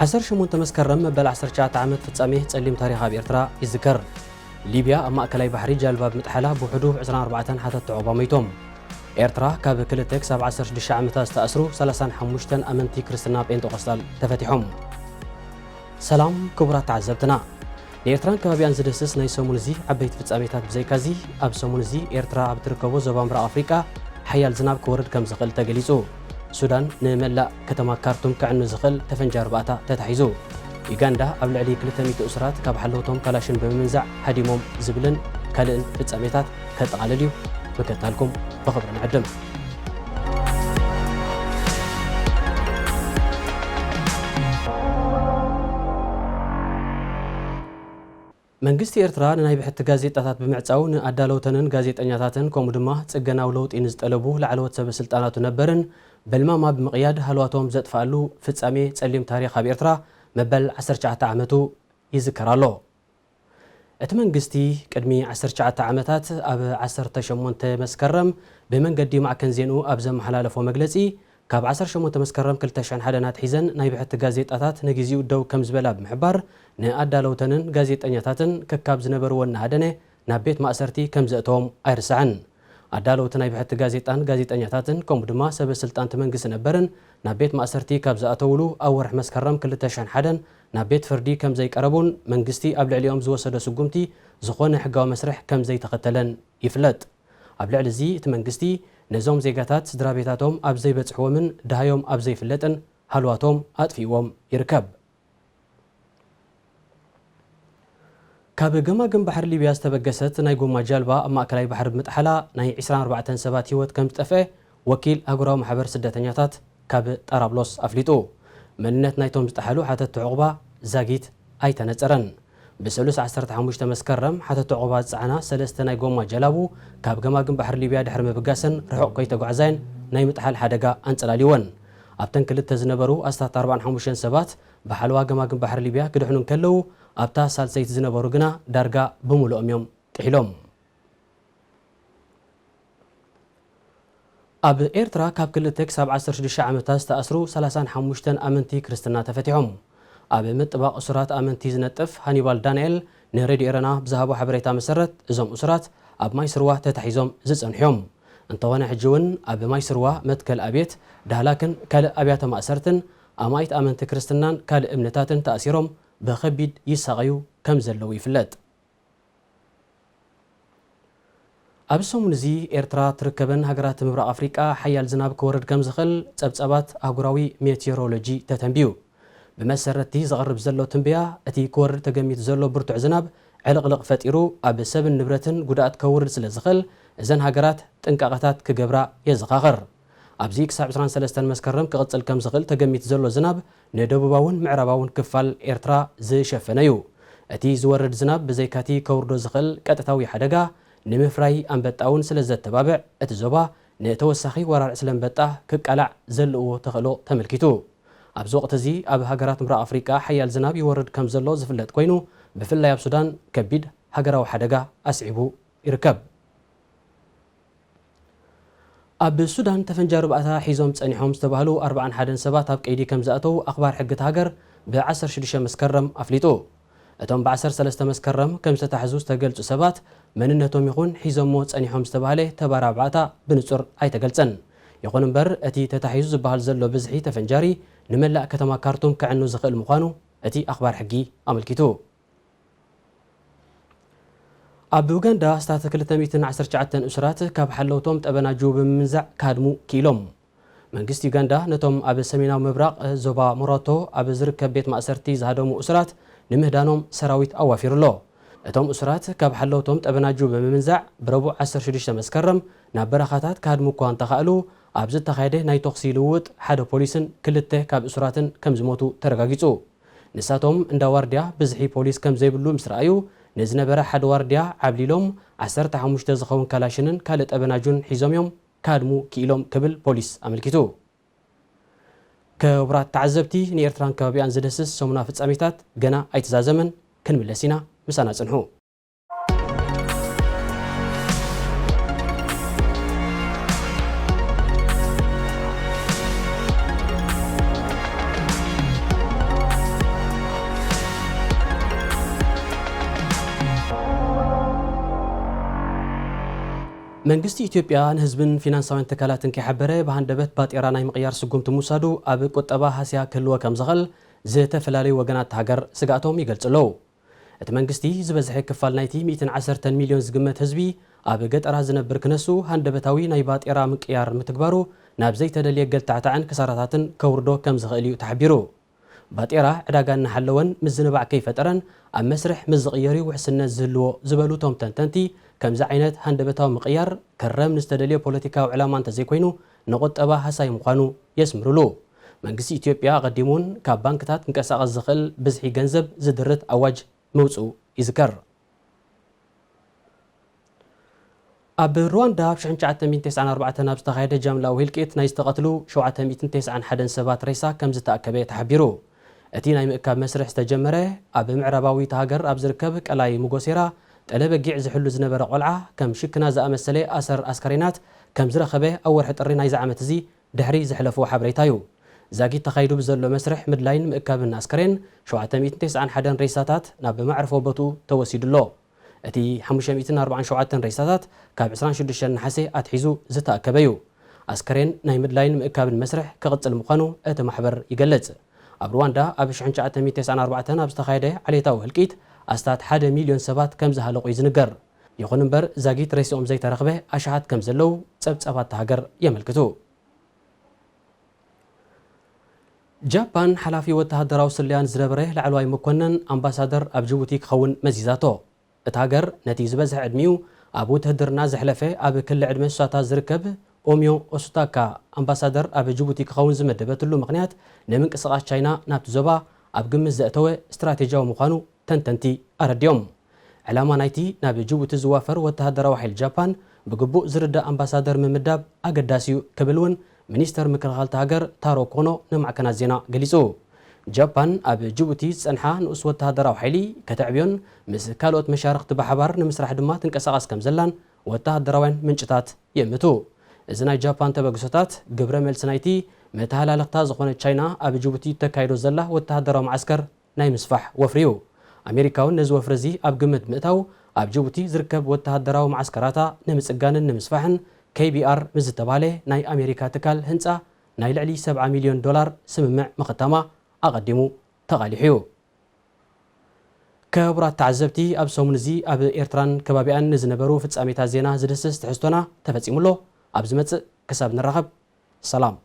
18 مسكرم مبل 19 عامت فتصامي تصليم تاريخ بإرترا يذكر ليبيا أما أكلاي بحري جالباب متحلا بحدود 24 حتى تعوبا ميتهم إرترا كاب كلتك 17 عامتا استأسروا 35 أمنتي كريستنا بنتقسطال تفتحهم سلام كبرات تعذبتنا لإرتران كبابيان زدسس ناي سومونزي عبيت فتصاميتات بزيكازي أب سومونزي إرترا بتركبو زبامبرا أفريقيا حيال زناب كورد كم زغل تقليسو سودان نملا كتما كارتوم كعنو زغل تفنجار باتا تتحيزو يوغندا قبل علي 200 أسرات كاب حلوتهم كلاشن بمنزع هديمهم زبلن كالن فتصاميتات كتقالليو بكتالكم بخبرنا عدم መንግስቲ ኤርትራ ንናይ ብሕቲ ጋዜጣታት ብምዕጻው ንኣዳለውተንን ጋዜጠኛታትን ከምኡ ድማ ጽገናዊ ለውጢ ንዝጠለቡ ላዕለዎት ሰበስልጣናቱ ነበርን በልማማ ብምቕያድ ሃልዋቶም ዘጥፍኣሉ ፍጻሜ ጸሊም ታሪኽ ኣብ ኤርትራ መበል 19 ዓመቱ ይዝከር ኣሎ። እቲ መንግስቲ ቅድሚ 19 ዓመታት ኣብ 18 መስከረም ብመንገዲ ማዕከን ዜንኡ ኣብ ዘመሓላለፎ መግለጺ ካብ 18 መስከረም 2001 ናትሒዘን ናይ ብሕቲ ጋዜጣታት ንግዚኡ ደው ከም ዝበላ ብምሕባር ንኣዳለውተንን ጋዜጠኛታትን ከካብ ዝነበርዎ እናሃደነ ናብ ቤት ማእሰርቲ ከም ዘእተዎም ኣይርስዕን። ኣዳለውቲ ናይ ብሕቲ ጋዜጣን ጋዜጠኛታትን ከምኡ ድማ ሰበስልጣንቲ መንግስቲ ነበርን ናብ ቤት ማእሰርቲ ካብ ዝኣተውሉ ኣብ ወርሒ መስከረም 2001 ናብ ቤት ፍርዲ ከም ዘይቀረቡን መንግስቲ ኣብ ልዕሊኦም ዝወሰደ ስጉምቲ ዝኾነ ሕጋዊ መስርሕ ከም ዘይተኸተለን ይፍለጥ። ኣብ ልዕሊ እዚ እቲ መንግስቲ ነዞም ዜጋታት ስድራ ቤታቶም ኣብ ዘይበፅሕዎምን ድሃዮም ኣብ ዘይፍለጥን ሃልዋቶም ኣጥፊዎም ይርከብ። ካብ ገማግም ባሕሪ ሊብያ ዝተበገሰት ናይ ጎማ ጃልባ ኣብ ማእከላይ ባሕሪ ብምጥሓላ ናይ 24 ሰባት ህይወት ከም ዝጠፍአ ወኪል ኣህጉራዊ ማሕበር ስደተኛታት ካብ ጣራብሎስ ኣፍሊጡ። መንነት ናይቶም ዝጠሓሉ ሓተት ዕቑባ ዛጊት ኣይተነፀረን። ብሰሉስ 15 መስከረም ሓተት ዕቑባ ዝፀዓና 3 ናይ ጎማ ጀላቡ ካብ ገማግም ባሕሪ ሊብያ ድሕሪ ምብጋሰን ርሑቕ ከይተጓዕዛየን ናይ ምጥሓል ሓደጋ ኣንጸላሊወን። ኣብተን ክልተ ዝነበሩ ኣስታት 45 ሰባት ብሓለዋ ገማግም ባሕሪ ሊብያ ክድሕኑ ከለዉ ኣብታ ሳልሰይቲ ዝነበሩ ግና ዳርጋ ብምሉኦም እዮም ጥሒሎም። ኣብ ኤርትራ ካብ 2 ክሳብ 16 ዓመታት ዝተኣስሩ 35 ኣመንቲ ክርስትና ተፈቲሖም። ኣብ ምጥባቕ እሱራት ኣመንቲ ዝነጥፍ ሃኒባል ዳንኤል ንሬድዮ ኤረና ብዝሃቦ ሓበሬታ መሰረት እዞም እሱራት ኣብ ማይ ስርዋ ተታሒዞም ዝጸንሕዮም እንተኾነ ሕጂ እውን ኣብ ማይ ስርዋ መትከል ኣብየት ዳህላክን ካልእ ኣብያተ ማእሰርትን ኣማይት ኣመንቲ ክርስትናን ካልእ እምነታትን ተኣሲሮም ብኸቢድ ይሳቐዩ ከም ዘለዉ ይፍለጥ። ኣብ ሰሙን እዚ ኤርትራ ትርከበን ሃገራት ምብራቕ ኣፍሪቃ ሓያል ዝናብ ክወርድ ከም ዝኽእል ጸብጸባት ኣህጉራዊ ሜቴሮሎጂ ተተንብዩ። ብመሰረቲ ዝቐርብ ዘሎ ትንበያ እቲ ክወርድ ተገሚቱ ዘሎ ብርቱዕ ዝናብ ዕልቕልቕ ፈጢሩ ኣብ ሰብን ንብረትን ጉድኣት ከውርድ ስለ ዝኽእል እዘን ሃገራት ጥንቃቐታት ክገብራ የዘኻኽር። ኣብዚ ክሳብ 23 መስከረም ክቕፅል ከም ዝኽእል ተገሚቱ ዘሎ ዝናብ ንደቡባውን ምዕራባውን ክፋል ኤርትራ ዝሸፈነ እዩ። እቲ ዝወርድ ዝናብ ብዘይካቲ ከውርዶ ዝኽእል ቀጥታዊ ሓደጋ ንምፍራይ ኣንበጣውን ስለ ዘተባብዕ እቲ ዞባ ንተወሳኺ ወራርዕ ስለ አንበጣ ክቃላዕ ዘለዎ ተኽእሎ ተመልኪቱ። ኣብዚ ወቕቲ እዚ ኣብ ሃገራት ምብራቕ ኣፍሪቃ ሓያል ዝናብ ይወርድ ከም ዘሎ ዝፍለጥ ኮይኑ ብፍላይ ኣብ ሱዳን ከቢድ ሃገራዊ ሓደጋ ኣስዒቡ ይርከብ። ኣብ ሱዳን ተፈንጃሪ ባእታ ሒዞም ጸኒሖም ዝተባህሉ 41 ሰባት ኣብ ቀይዲ ከም ዝኣተው ኣኽባር ሕጊ ሃገር ብ16 መስከረም ኣፍሊጡ። እቶም ብ13 መስከረም ከም ዝተታሕዙ ዝተገልጹ ሰባት መንነቶም ይኹን ሒዞሞ ጸኒሖም ዝተባህለ ተባራ ባእታ ብንጹር ኣይተገልጸን። ይኹን እምበር እቲ ተታሒዙ ዝበሃል ዘሎ ብዝሒ ተፈንጃሪ ንመላእ ከተማ ካርቱም ክዕኑ ዝኽእል ምዃኑ እቲ ኣኽባር ሕጊ ኣመልኪቱ። ኣብ ኡጋንዳ ስታት 219 እሱራት ካብ ሓለውቶም ጠበናጁ ብምንዛዕ ካድሙ ክኢሎም። መንግስቲ ኡጋንዳ ነቶም ኣብ ሰሜናዊ ምብራቕ ዞባ ሞሮቶ ኣብ ዝርከብ ቤት ማእሰርቲ ዝሃደሙ እሱራት ንምህዳኖም ሰራዊት ኣዋፊሩ ኣሎ። እቶም እሱራት ካብ ሓለውቶም ጠበናጁ ብምንዛዕ ብረቡዕ 16 መስከረም ናብ በረኻታት ካድሙ እኳ እንተኻእሉ ኣብ ዝተኻየደ ናይ ተኽሲ ልውውጥ ሓደ ፖሊስን 2 ካብ እሱራትን ከም ዝሞቱ ተረጋጊጹ። ንሳቶም እንዳ ዋርድያ ብዝሒ ፖሊስ ከም ዘይብሉ ምስ ረኣዩ ንዝነበረ ሓደ ዋርድያ ዓብሊሎም 15 ዝኸውን ካላሽንን ካልእ ጠበናጁን ሒዞም እዮም ካድሙ ክኢሎም ክብል ፖሊስ ኣመልኪቱ። ክቡራት ተዓዘብቲ ንኤርትራን ከባቢያን ዝደስስ ሰሙና ፍጻሜታት ገና ኣይተዛዘመን። ክንምለስ ኢና፣ ምሳና ጽንሑ። መንግስቲ ኢትዮጵያ ንህዝብን ፊናንሳውን ትካላትን ከይሓበረ ብሃንደበት ባጤራ ናይ ምቕያር ስጉምቲ ምውሳዱ ኣብ ቁጠባ ሃስያ ክህልዎ ከም ዝኽእል ዝተፈላለዩ ወገናት ሃገር ስጋኣቶም ይገልጹ ኣለዉ። እቲ መንግስቲ ዝበዝሐ ክፋል ናይቲ 110 ሚልዮን ዝግመት ህዝቢ ኣብ ገጠራት ዝነብር ክነሱ ሃንደበታዊ ናይ ባጤራ ምቅያር ምትግባሩ ናብ ዘይተደልየ ገልታዕታዕን ክሳራታትን ከውርዶ ከም ዝኽእል እዩ ተሓቢሩ። ባጤራ ዕዳጋ እናሓለወን ምዝንባዕ ከይፈጠረን ኣብ መስርሕ ምዝቕየሪ ውሕስነት ዝህልዎ ዝበሉ ቶም ተንተንቲ ከምዚ ዓይነት ሃንደበታዊ ምቕያር ከረም ንዝተደልዮ ፖለቲካዊ ዕላማ እንተዘይኮይኑ ንቁጠባ ሃሳይ ምዃኑ የስምርሉ። መንግስቲ ኢትዮጵያ ቀዲሙን ካብ ባንክታት ክንቀሳቐስ ዝኽእል ብዝሒ ገንዘብ ዝድርት ኣዋጅ መውፅኡ ይዝከር። ኣብ ሩዋንዳ ኣብ 1994 ኣብ ዝተኻየደ ጃምላዊ ህልቂት ናይ ዝተቐትሉ 791 ሰባት ሬሳ ከም ዝተኣከበ ተሓቢሩ። እቲ ናይ ምእካብ መስርሕ ዝተጀመረ ኣብ ምዕራባዊት ሃገር ኣብ ዝርከብ ቀላይ ሙጎሴራ ጠለበጊዕ ዝሕሉ ዝነበረ ቆልዓ ከም ሽክና ዝኣመሰለ ኣሰር ኣስከሬናት ከም ዝረኸበ ኣብ ወርሒ ጥሪ ናይ ዝዓመት እዚ ድሕሪ ዝሕለፎ ሓበሬታ እዩ። ዛጊት ተኻይዱ ብዘሎ መስርሕ ምድላይን ምእካብን ኣስከሬን 791 ሬሳታት ናብ መዕርፎ ቦትኡ ተወሲዱሎ። እቲ 547 ሬሳታት ካብ 26 ናሓሴ ኣትሒዙ ዝተኣከበ እዩ። ኣስከሬን ናይ ምድላይን ምእካብን መስርሕ ክቕፅል ምዃኑ እቲ ማሕበር ይገልጽ። ኣብ ሩዋንዳ ኣብ 1994 ኣብ ዝተኻየደ ዓሌታዊ ህልቂት ኣስታት 1 ሚልዮን ሰባት ከም ዝሃለቑ እዩ ዝንገር። ይኹን እምበር ዛጊት ሬሲኦም ዘይተረኽበ ኣሽሓት ከም ዘለው ጸብጸባት ሃገር የመልክቱ። ጃፓን ሓላፊ ወተሃደራዊ ስልያን ዝነበረ ላዕለዋይ መኮነን ኣምባሳደር ኣብ ጅቡቲ ክኸውን መዚዛቶ። እቲ ሃገር ነቲ ዝበዝሐ ዕድሚኡ ኣብ ውትህድርና ዘሕለፈ ኣብ ክሊ ዕድመ ንሳታት ዝርከብ ኦሚዮ ኦሱታካ ኣምባሳደር ኣብ ጅቡቲ ክኸውን ዝመደበትሉ ምኽንያት ንምንቅስቓስ ቻይና ናብቲ ዞባ ኣብ ግምት ዘእተወ እስትራቴጂያዊ ምዃኑ ተንተንቲ ኣረድዮም። ዕላማ ናይቲ ናብ ጅቡቲ ዝዋፈር ወተሃደራዊ ሓይሊ ጃፓን ብግቡእ ዝርዳእ ኣምባሳደር ምምዳብ ኣገዳሲ እዩ ክብል እውን ሚኒስተር ምክልኻልቲ ሃገር ታሮ ኮኖ ንማዕከናት ዜና ገሊጹ። ጃፓን ኣብ ጅቡቲ ዝጸንሓ ንኡስ ወተሃደራዊ ሓይሊ ከተዕብዮን ምስ ካልኦት መሻርክቲ ብሓባር ንምስራሕ ድማ ትንቀሳቐስ ከም ዘላን ወተሃደራውያን ምንጭታት የእምቱ። እዚ ናይ ጃፓን ተበግሶታት ግብረ መልሲ ናይቲ መተሃላለኽታ ዝኾነ ቻይና ኣብ ጅቡቲ ተካይዶ ዘላ ወተሃደራዊ ማዓስከር ናይ ምስፋሕ ወፍሪ እዩ። ኣሜሪካ እውን ነዚ ወፍሪ እዚ ኣብ ግምት ምእታው ኣብ ጅቡቲ ዝርከብ ወተሃደራዊ ማዓስከራታ ንምጽጋንን ንምስፋሕን KBR ምዝተባለ ናይ ኣሜሪካ ትካል ህንፃ ናይ ልዕሊ $70 ሚልዮን ስምምዕ ምኽታማ ኣቐዲሙ ተቓሊሑ እዩ። ክቡራት ተዓዘብቲ ኣብ ሰሙን እዚ ኣብ ኤርትራን ከባቢኣን ንዝነበሩ ፍጻሜታት ዜና ዝድስስ ትሕዝቶና ተፈጺሙሎ። ኣብ ዝመጽእ ክሳብ ንራኸብ ሰላም።